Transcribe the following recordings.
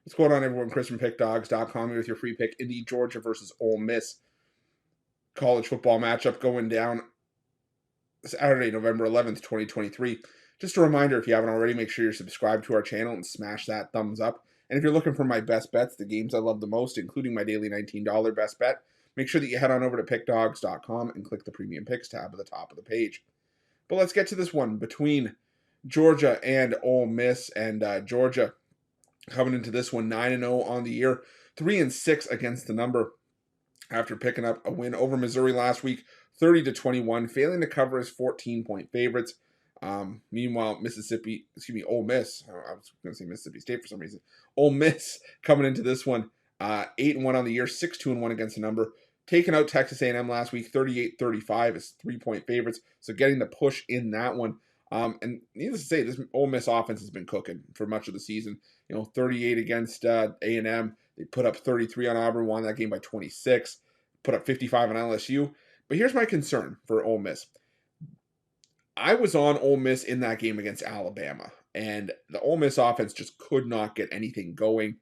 What's going on, everyone? Chris from Pickdawgz.com here with your free pick in the Georgia versus Ole Miss college football matchup going down Saturday, November 11th, 2023. Just a reminder, if you haven't already, make sure you're subscribed to our channel and smash that thumbs up. And if you're looking for my best bets, the games I love the most, including my daily $19 best bet, make sure that you head on over to Pickdawgz.com and click the Premium Picks tab at the top of the page. But let's get to this one between Georgia and Ole Miss. And Georgia coming into this one 9-0 on the year, 3-6 against the number after picking up a win over Missouri last week, 30-21, failing to cover as 14-point favorites. Meanwhile, Ole Miss, I was going to say Mississippi State for some reason. Ole Miss coming into this one 8-1 on the year, 6-2-1 against the number. Taking out Texas A&M last week, 38-35 as 3-point favorites. So getting the push in that one. And needless to say, this Ole Miss offense has been cooking for much of the season. 38 against A&M. They put up 33 on Auburn, won that game by 26. Put up 55 on LSU. But here's my concern for Ole Miss. I was on Ole Miss in that game against Alabama, and the Ole Miss offense just could not get anything going.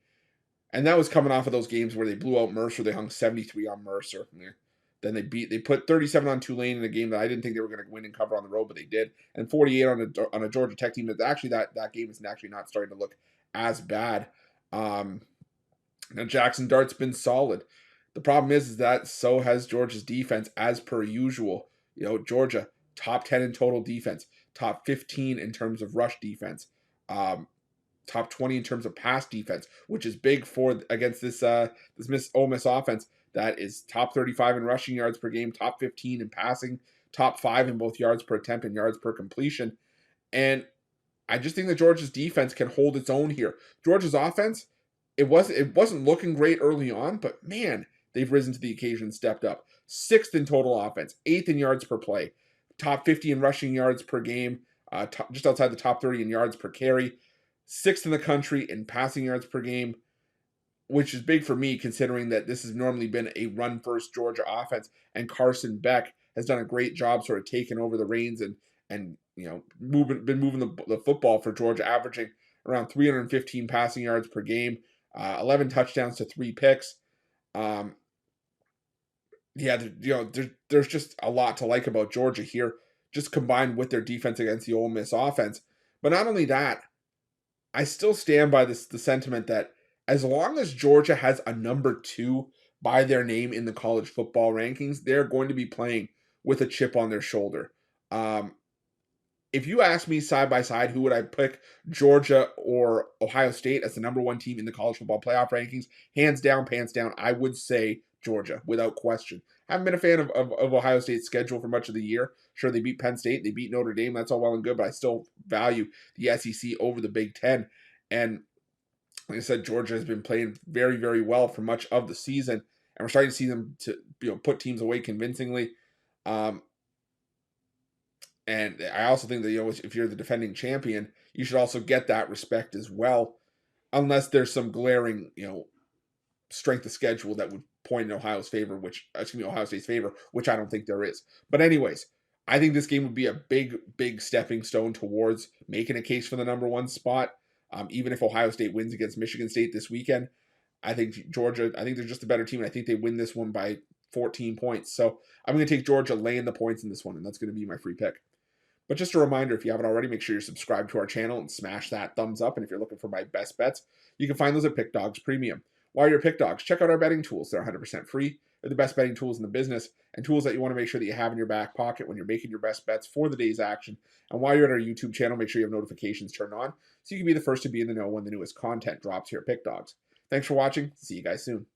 And that was coming off of those games where they blew out Mercer. They hung 73 on Mercer. Then they put 37 on Tulane in a game that I didn't think they were going to win and cover on the road, but they did. And 48 on a Georgia Tech team that actually that game is actually not starting to look as bad. Now Jackson Dart's been solid. The problem is that so has Georgia's defense as per usual. Georgia top 10 in total defense, top 15 in terms of rush defense, top 20 in terms of pass defense, which is big for against this Ole Miss offense. That is top 35 in rushing yards per game, top 15 in passing, top 5 in both yards per attempt and yards per completion. And I just think that Georgia's defense can hold its own here. Georgia's offense, it wasn't looking great early on, but man, they've risen to the occasion, stepped up. 6th in total offense, 8th in yards per play, top 50 in rushing yards per game, just outside the top 30 in yards per carry, 6th in the country in passing yards per game, which is big for me considering that this has normally been a run-first Georgia offense, and Carson Beck has done a great job sort of taking over the reins and moving the football for Georgia, averaging around 315 passing yards per game, 11 touchdowns to 3 picks. There's just a lot to like about Georgia here, just combined with their defense against the Ole Miss offense. But not only that, I still stand by the sentiment that as long as Georgia has a number 2 by their name in the college football rankings, they're going to be playing with a chip on their shoulder. If you ask me side by side, who would I pick, Georgia or Ohio State as the number 1 team in the college football playoff rankings, hands down, pants down, I would say Georgia without question. I haven't been a fan of Ohio State's schedule for much of the year. Sure, they beat Penn State, they beat Notre Dame, that's all well and good, but I still value the SEC over the Big Ten. And like I said, Georgia has been playing very, very well for much of the season, and we're starting to see them put teams away convincingly. And I also think that if you're the defending champion, you should also get that respect as well, unless there's some glaring strength of schedule that would point in Ohio State's favor, which I don't think there is. But anyways, I think this game would be a big, big stepping stone towards making a case for the number 1 spot. Even if Ohio State wins against Michigan State this weekend, I think they're just a better team, and I think they win this one by 14 points. So I'm going to take Georgia laying the points in this one, and that's going to be my free pick. But just a reminder, if you haven't already, make sure you're subscribed to our channel and smash that thumbs up. And if you're looking for my best bets, you can find those at Pick Dawgz Premium. While you're at Pick Dawgz, check out our betting tools. They're 100% free. They're the best betting tools in the business, and tools that you want to make sure that you have in your back pocket when you're making your best bets for the day's action. And while you're at our YouTube channel, make sure you have notifications turned on so you can be the first to be in the know when the newest content drops here at Pick Dawgz. Thanks for watching. See you guys soon.